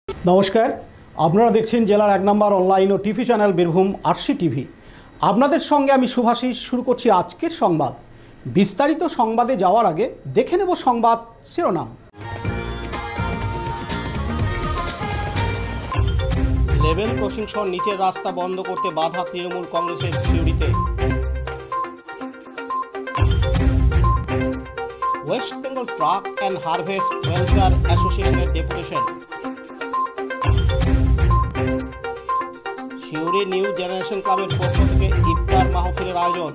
নমস্কার, আপনারা দেখছেন জেলার 1 নম্বর অনলাইন ও TV channel Birbhum RC TV. আপনাদের সঙ্গে আমি শুভাশিস শুরু করছি আজকের সংবাদ। বিস্তারিত সংবাদে যাওয়ার আগে দেখে নেব সংবাদ শিরোনাম। লেভেল ক্রসিং সহ নিচের রাস্তা বন্ধ করতে বাধা তৃণমূল কংগ্রেসের সিউড়িতে। West Bengal truck and harvest welfare অ্যাসোসিয়েশনের ডেপুটেশন। সিউড়ি নিউ জেনারেশন ক্লাবের পক্ষ থেকে ইফতার মাহফিলের আয়োজন।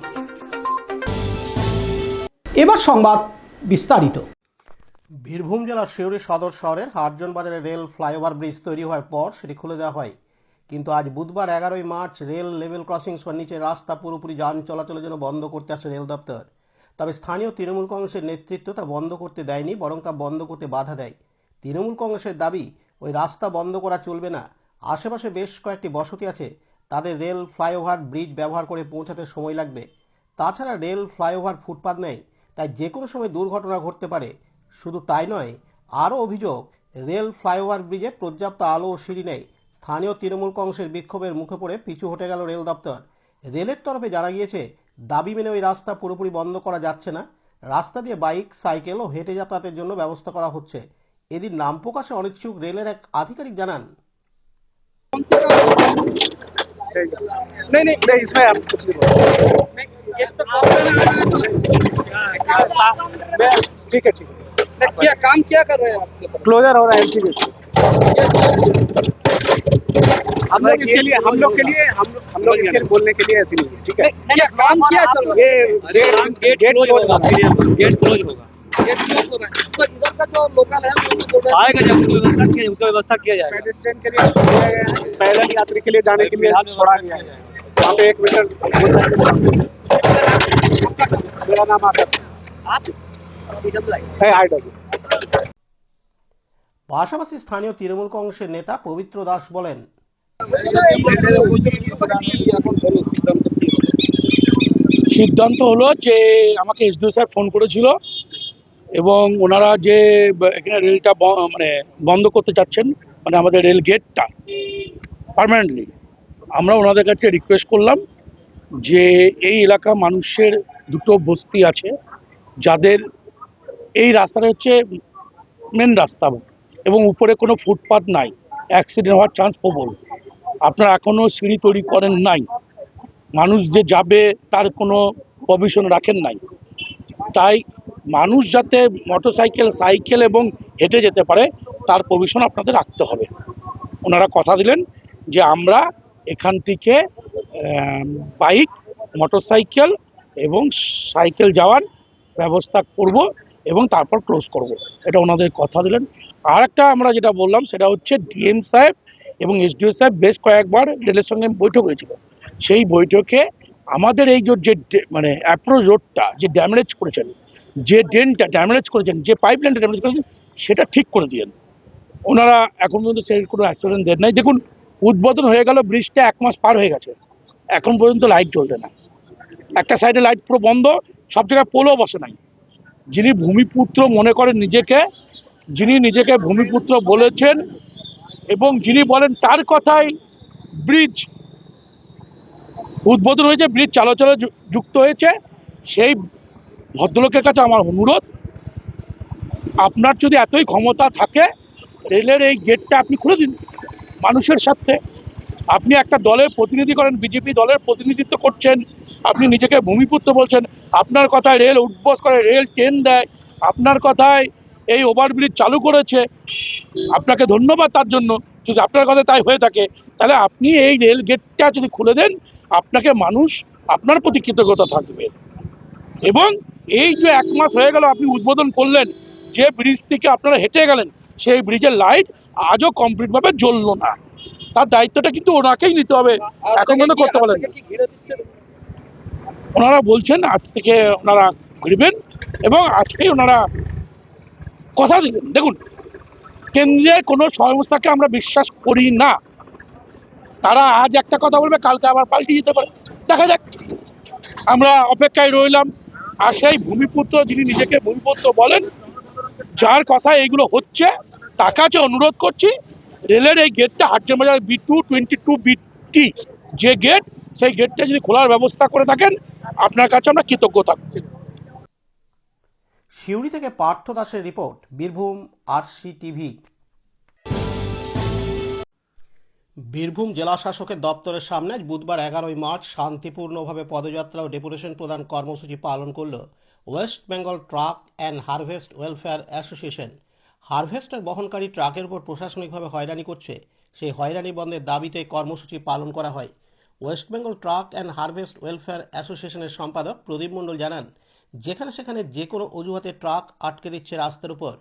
এবার সংবাদ বিস্তারিত। বীরভূম জেলার সিউড়ি সদর শহরের হাটজন বাজারে রেল ফ্লাইওভার ব্রিজ তৈরি হওয়ার পর সেটি খুলে দেওয়া হয়, কিন্তু আজ বুধবার 11ই মার্চ রেল লেভেল ক্রসিং সহ নিচের রাস্তা পুরোপুরি যান চলাচলের জন্য বন্ধ করতে আসে রেল দপ্তর। তবে স্থানীয় তৃণমূল কংগ্রেসের নেতৃত্ব তা বন্ধ করতে দেয়নি, বরং তা বন্ধ করতে বাধা দেয়। তৃণমূল কংগ্রেসের দাবি, ওই রাস্তা বন্ধ করা চলবে না। আশেপাশে বেশ কয়েকটি বসতি আছে, তাদের রেল ফ্লাইওভার ব্রিজ ব্যবহার করে পৌঁছাতে সময় লাগবে। তাছাড়া রেল ফ্লাইওভার ফুটপাত নেই, তাই যে কোনো সময় দুর্ঘটনা ঘটতে পারে। শুধু তাই নয়, আরও অভিযোগ, রেল ফ্লাইওভার ব্রিজে পর্যাপ্ত আলো ও সিঁড়ি নেই। স্থানীয় তৃণমূল কংগ্রেসের বিক্ষোভের মুখে পড়ে পিছু হটে গেল রেল দপ্তর। রেলের তরফে জানা গিয়েছে, দাবি মেনে ওই রাস্তা পুরোপুরি বন্ধ করা যাচ্ছে না। রাস্তা দিয়ে বাইক, সাইকেল ও হেঁটে যাতায়াতের জন্য ব্যবস্থা করা হচ্ছে। এদিন নাম প্রকাশে অনিচ্ছুক রেলের এক আধিকারিক জানান, नहीं नहीं नहीं इसमें हम कुछ नहीं बोल ठीक है क्या काम क्या कर रहे हैं आप? क्लोजर हो रहा है एमसीबी। हम लोग इसके लिए हम लोग इसके लिए बोलने के लिए ऐसे नहीं है, ठीक है। क्या काम क्या चल रहा है? ये गेट क्लोज होगा, गेट क्लोज होगा। ये क्यों हो रहा है? तो इधर का जो लोकल है वो तो बोल रहे हैं आएगा जब उसका व्यवस्था किया जाएगा। पेडेस्ट्रियन के लिए पैदल यात्री के लिए जाने के लिए छोड़ा गया है। वहाँ पे 1 मीटर मेरा नाम आकाश है हाइडल। পাশাপাশি স্থানীয় তৃণমূল কংগ্রেসের নেতা পবিত্র দাস বলেন, সিদ্ধান্ত হলো যে আমাকে এসডিও স্যার ফোন করেছিল এবং ওনারা যে এখানে রেলটা মানে বন্ধ করতে চাচ্ছেন, মানে আমাদের রেল গেটটা পার্মানেন্টলি, আমরা ওনাদের কাছে রিকোয়েস্ট করলাম যে এই এলাকা মানুষের দুটো বস্তি আছে যাদের এই রাস্তাটা হচ্ছে মেন রাস্তা এবং উপরে কোনো ফুটপাথ নাই, অ্যাক্সিডেন্ট হওয়ার চান্স প্রবল। আপনারা এখনও সিঁড়ি তৈরি করেন নাই, মানুষ যে যাবে তার কোনো প্রভিশন রাখেন নাই, তাই মানুষ যাতে মোটরসাইকেল, সাইকেল এবং হেঁটে যেতে পারে তার প্রভিশন আপনাদের রাখতে হবে। ওনারা কথা দিলেন যে আমরা এখান থেকে বাইক, মোটরসাইকেল এবং সাইকেল যাওয়ার ব্যবস্থা করব এবং তারপর ক্লোজ করব, এটা ওনাদের কথা দিলেন। আর একটা আমরা যেটা বললাম সেটা হচ্ছে ডিএম সাহেব এবং এসডিও সাহেব বেশ কয়েকবার রেলের সঙ্গে বৈঠক হয়েছিল। সেই বৈঠকে আমাদের এই যে মানে অ্যাপ্রোচ রোডটা যে ড্যামেজ করেছেন, যে ড্রেনটা ড্যামেজ করেছেন, যে পাইপলাইনটা ড্যামেজ করেছেন, সেটা ঠিক করে দিলেন। ওনারা এখন পর্যন্ত সেই কোনো অ্যাসিডেন্ট দেন নাই। দেখুন, উদ্বোধন হয়ে গেল, ব্রিজটা 1 মাস পার হয়ে গেছে, এখন পর্যন্ত লাইট জ্বলছে না। একটা সাইডে লাইট পুরো বন্ধ, সব জায়গায় পোলও বসে নাই। যিনি ভূমিপুত্র মনে করেন নিজেকে, যিনি নিজেকে ভূমিপুত্র বলেছেন এবং যিনি বলেন তার কথাই ব্রিজ উদ্বোধন হয়েছে, ব্রিজ চলাচলে যুক্ত হয়েছে, সেই ভদ্রলোকের কাছে আমার অনুরোধ, আপনার যদি এতই ক্ষমতা থাকে রেলের এই গেটটা আপনি খুলে দিন মানুষের সাথে। আপনি একটা দলের প্রতিনিধি করেন, বিজেপি দলের প্রতিনিধিত্ব করছেন, আপনি নিজেকে ভূমিপুত্র বলছেন, আপনার কথায় রেল উদ্বোস করে, রেল ট্রেন দেয়, আপনার কথায় এই ওভারব্রিজ চালু করেছে, আপনাকে ধন্যবাদ তার জন্য। যদি আপনার কথায় তাই হয়ে থাকে তাহলে আপনি এই রেল গেটটা যদি খুলে দেন, আপনাকে মানুষ আপনার প্রতি কৃতজ্ঞতা থাকবে। এবং এই যে 1 মাস হয়ে গেল আপনি উদ্বোধন করলেন, যে ব্রিজ থেকে আপনারা হেঁটে গেলেন সেই ব্রিজের লাইট আজও কমপ্লিটভাবে জ্বললো না, তার দায়িত্বটা কিন্তু ওনাকেই নিতে হবে। এখন পর্যন্ত করতে পারেন, ওনারা বলছেন আজ থেকে ওনারা ঘুরবেন এবং আজকেই ওনারা কথা দিলেন। দেখুন, কেন্দ্রের কোনো সংস্থাকে আমরা বিশ্বাস করি না, তারা আজ একটা কথা বলবে, কালকে আবার পাল্টে যেতে পারে, দেখা যাক। আমরা অপেক্ষায় রইলাম। আর সেই ভূমিপুত্র, যিনি নিজেকে ভূমিপুত্র বলেন, যার কথা এইগুলো হচ্ছে, তার কাছে অনুরোধ করছি রেলের এই গেটটা হাটজন বাজার B222BT যে গেট, সেই গেটটা যদি খোলার ব্যবস্থা করে থাকেন আপনার কাছে আমরা কৃতজ্ঞ থাকছি। সিউড়ি থেকে পার্থ দাসের রিপোর্ট, বীরভূম RCTV। বীরভূম জেলা শাসকের দপ্তরের সামনে আজ বুধবার 11ই মার্চ শান্তিপূর্ণভাবে পদযাত্রা ও ডেপুটেশন প্রদান কর্মসূচি পালন করল West Bengal truck and harvest welfare association. Harvester বহনকারী ট্রাকের উপর প্রশাসনিকভাবে হয়রানি করছে, সেই হয়রানি বন্ধের দাবিতে কর্মসূচি পালন করা হয়। West Bengal truck and harvest welfare অ্যাসোসিয়েশনের সম্পাদক প্রদীপ মণ্ডল জানান, যেখানে সেখানে যে কোনো অজুহাতে ট্রাক আটকে দিচ্ছে রাস্তার উপর,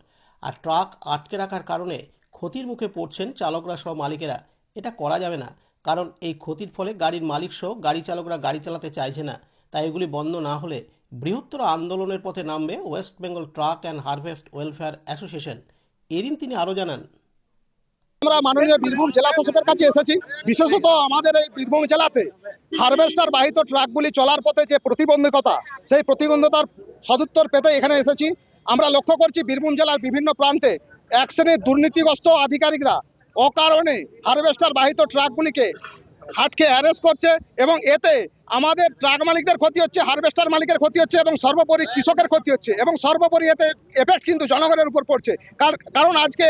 আর ট্রাক আটকে রাখার কারণে ক্ষতির মুখে পড়ছেন চালকরা সহ মালিকেরা। এটা করা যাবে না, কারণ এই ক্ষতির ফলে গাড়ির মালিক সহ গাড়ি চালকরা গাড়ি চালাতে চাইছে না। তাই এগুলি বন্ধ না হলে বৃহত্তর আন্দোলনের পথে নামবে West Bengal truck and harvest welfare association. এদিন তিনি আরও জানান, আমরা মাননীয় বীরভূম জেলা শাসকের কাছে এসেছি। বিশেষত আমাদের এই বীরভূম জেলাতে হারভেস্টার বাহিত ট্রাকগুলি চলার পথে যে প্রতিবন্ধকতা, সেই প্রতিবন্ধকতার সদুত্তর পেতে এখানে এসেছি। আমরা লক্ষ্য করছি বীরভূম জেলার বিভিন্ন প্রান্তে এক শ্রেণীর দুর্নীতিগ্রস্ত আধিকারিকরা অকারণে হারভেস্টার বাহিত ট্রাকগুলিকে হাটকে অ্যারেস্ট করছে এবং এতে আমাদের ট্রাক মালিকদের ক্ষতি হচ্ছে, হারভেস্টার মালিকের ক্ষতি হচ্ছে এবং সর্বোপরি কৃষকের ক্ষতি হচ্ছে এবং সর্বোপরি এতে এফেক্ট কিন্তু জনগণের উপর পড়ছে। কারণ আজকে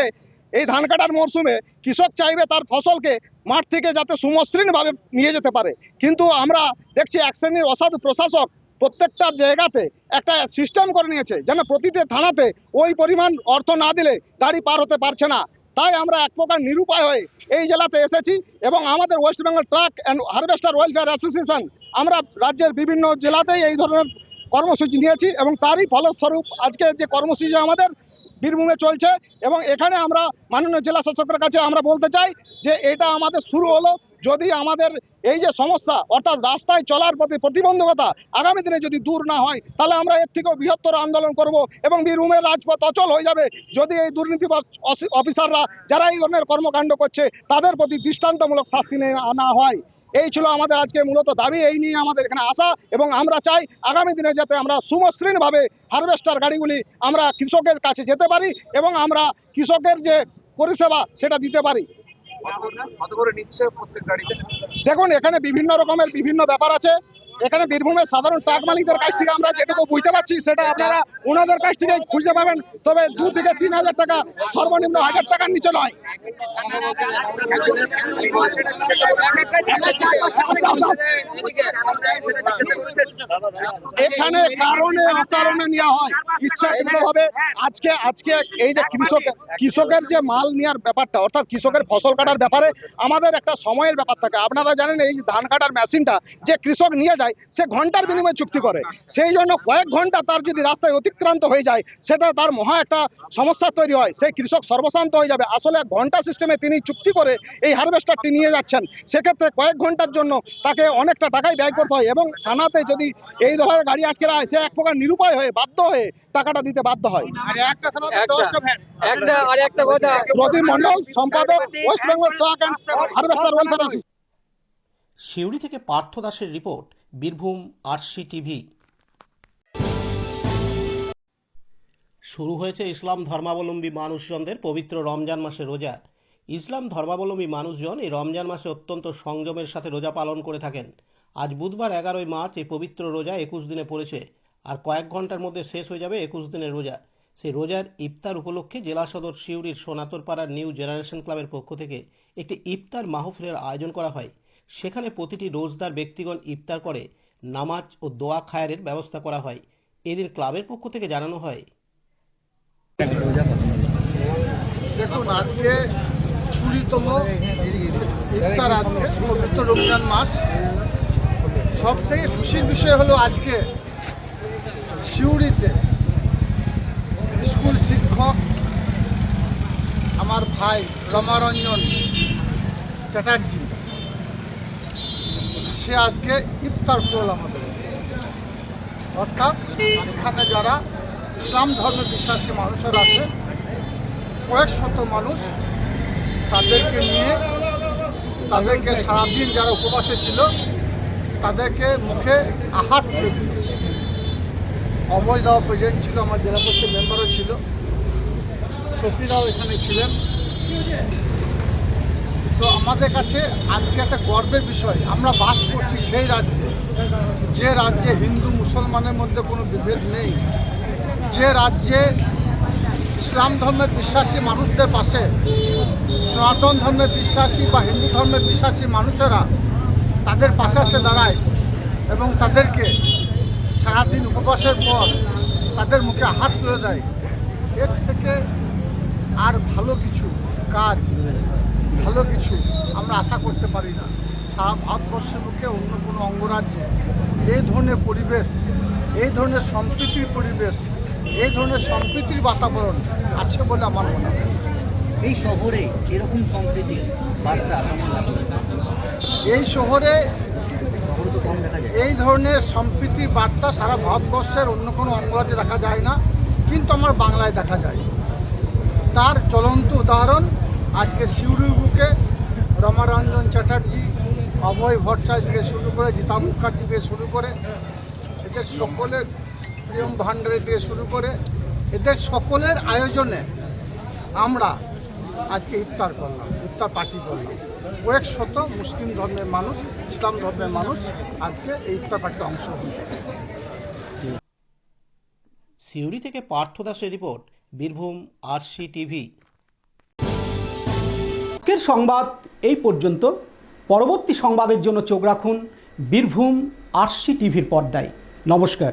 এই ধান কাটার মরশুমে কৃষক চাইবে তার ফসলকে মাঠ থেকে যাতে সুমসৃণভাবে নিয়ে যেতে পারে, কিন্তু আমরা দেখছি এক শ্রেণীর অসাধু প্রশাসক প্রত্যেকটা জায়গাতে একটা সিস্টেম করে নিয়েছে যেন প্রতিটি থানাতে ওই পরিমাণ অর্থ না দিলে গাড়ি পার হতে পারছে না। তাই আমরা এক প্রকার নিরুপায় হয়ে এই জেলাতে এসেছি এবং আমাদের West Bengal truck and harvester welfare association আমরা রাজ্যের বিভিন্ন জেলাতেই এই ধরনের কর্মসূচি নিয়েছি এবং তারই ফলস্বরূপ আজকে যে কর্মসূচি আমাদের বীরভূমে চলছে এবং এখানে আমরা মাননীয় জেলা শাসকের কাছে আমরা বলতে চাই যে এটা আমাদের শুরু হলো। যদি আমাদের এই যে সমস্যা অর্থাৎ রাস্তায় চলার প্রতি প্রতিবন্ধকতা আগামী দিনে যদি দূর না হয়, তাহলে আমরা এর থেকেও বৃহত্তর আন্দোলন করব এবং বীরভূমের রাজপথ অচল হয়ে যাবে যদি এই দুর্নীতি অফিসাররা যারা এই ধরনের কর্মকাণ্ড করছে তাদের প্রতি দৃষ্টান্তমূলক শাস্তি আনা হয়। এই ছিল আমাদের আজকে মূলত দাবি, এই নিয়ে আমাদের এখানে আসা এবং আমরা চাই আগামী দিনে যাতে আমরা সুমসৃণভাবে হারভেস্টার গাড়িগুলি আমরা কৃষকের কাছে যেতে পারি এবং আমরা কৃষকের যে পরিষেবা সেটা দিতে পারি। দেখুন, এখানে বিভিন্ন রকমের বিভিন্ন ব্যাপার আছে। এখানে বীরভূমের সাধারণ ট্রাক মালিকদের কাছ থেকে আমরা যেটুকু বুঝতে পারছি সেটা আপনারা ওনাদের কাছ থেকে খুঁজে পাবেন, তবে 2 থেকে 3 হাজার টাকা, সর্বনিম্ন 1000 টাকার নিচে নয়। এখানে কারণে অকারণে নেওয়া হয় ইচ্ছাকৃতভাবে। আজকে এই যে কৃষকের যে মাল নেওয়ার ব্যাপারটা অর্থাৎ কৃষকের ফসল কাটার ব্যাপারে আমাদের একটা সময়ের ব্যাপার থাকে। আপনারা জানেন এই ধান কাটার মেশিনটা যে কৃষক নিয়ে যায় সে ঘন্টার বিনিময়ে চুক্তি করে, সেই জন্য কয়েক ঘন্টা তার যদি রাস্তায় অতিক্রান্ত হয়ে যায় সেটা তার মহা একটা সমস্যা তৈরি হয়। সেই কৃষক সর্বশান্ত হয়ে যাবে। আসলে ঘন্টা সিস্টেমে তিনি চুক্তি করে এই হারভেস্টারটি নিয়ে যাচ্ছেন, সেক্ষেত্রে কয়েক ঘন্টার জন্য তাকে অনেকটা টাকাই ব্যয় করতে হয় এবং থানাতে যদি এই ধরনের গাড়ি আটকে রাখে সে এক প্রকার নিরুপায় হয়ে বাধ্য হয়ে টাকাটা দিতে বাধ্য হয়। প্রদীপ মণ্ডল, সম্পাদক, West Bengal truck and harvester welfare association. Suri থেকে পার্থ দাসের রিপোর্ট, বীরভূম RCTV। শুরু হয়েছে ইসলাম ধর্মাবলম্বী মানুষজনদের পবিত্র রমজান মাসে রোজা। ইসলাম ধর্মাবলম্বী মানুষজন এই রমজান মাসে অত্যন্ত সংযমের সাথে রোজা পালন করে থাকেন। আজ বুধবার 11ই মার্চ এই পবিত্র রোজা 21 দিনে পড়েছে, আর কয়েক ঘন্টার মধ্যে শেষ হয়ে যাবে 21 দিনের রোজা। সেই রোজার ইফতার উপলক্ষে জেলা সদর সিউড়ির সোনাতরপাড়ার নিউ জেনারেশন ক্লাবের পক্ষ থেকে একটি ইফতার মাহফিলের আয়োজন করা হয়। সেখানে প্রতিটি রোজদার ব্যক্তিগণ ইফতার করে নামাজ ও দোয়া খায়ের ব্যবস্থা করা হয়। এদিন ক্লাবের পক্ষ থেকে জানানো হয়, দেখুন, আজকে 20তম ইফতার, আজকে পবিত্র রমজান মাস। সব থেকে খুশির বিষয় হলো আজকে সিউড়িতে স্কুল শিক্ষক আমার ভাই রমারঞ্জন চ্যাটার্জি সে আজকে ইফতার করল আমাদের। অর্থাৎ এখানে যারা ইসলাম ধর্মে বিশ্বাসী মানুষের আছে কয়েক শত মানুষ, তাদেরকে নিয়ে তাদেরকে সারাদিন যারা উপবাসে ছিল তাদেরকে মুখে আহার করে দিল। অময় দাও প্রেজেন্ট ছিল, আমার জেলা পরিষদ মেম্বারও ছিল, শফিরাও এখানে ছিলেন। আমাদের কাছে আজকে একটা গর্বের বিষয়। আমরা বাস করছি সেই রাজ্যে, যে রাজ্যে হিন্দু মুসলমানের মধ্যে কোনো বিভেদ নেই, যে রাজ্যে ইসলাম ধর্মের বিশ্বাসী মানুষদের পাশে সনাতন ধর্মের বিশ্বাসী বা হিন্দু ধর্মের বিশ্বাসী মানুষেরা তাদের পাশে এসে দাঁড়ায় এবং তাদেরকে সারাদিন উপবাসের পর তাদের মুখে হাত তুলে দেয়। এর থেকে আর ভালো কিছু কাজ, ভালো কিছু আমরা আশা করতে পারি না। সারা ভারতবর্ষের বুকে অন্য কোনো অঙ্গরাজ্যে এই ধরনের পরিবেশ, এই ধরনের সম্প্রীতির পরিবেশ, এই ধরনের সম্প্রীতির বাতাবরণ আছে বলে আমার মনে হয়। এই শহরে এরকম সম্প্রীতি বার্তা কেমন লাগে? এই শহরে তো কম দেখা যায়। এই ধরনের সম্প্রীতির বার্তা সারা ভারতবর্ষের অন্য কোনো অঙ্গরাজ্যে দেখা যায় না, কিন্তু আমার বাংলায় দেখা যায়। তার জ্বলন্ত উদাহরণ আজকে সিউড়ির বুকে রমারঞ্জন চ্যাটার্জি, অভয় ভট্টাচার্য থেকে শুরু করে, জিতা মুখার্জি থেকে শুরু করে, এদের সকলের প্রিয়ম ভান্ডারী থেকে শুরু করে, এদের সকলের আয়োজনে আমরা আজকে ইফতার করলাম, ইফতার পার্টি করলাম। কয়েক শত মুসলিম ধর্মের মানুষ, ইসলাম ধর্মের মানুষ আজকে এই ইফতার পার্টিতে অংশগ্রহণ করে। সিউড়ি থেকে পার্থ দাসের রিপোর্ট, বীরভূম আরসি টিভি। আজকের সংবাদ এই পর্যন্ত। পরবর্তী সংবাদের জন্য চোখ রাখুন বীরভূম আরসি টিভির পর্দায়। নমস্কার।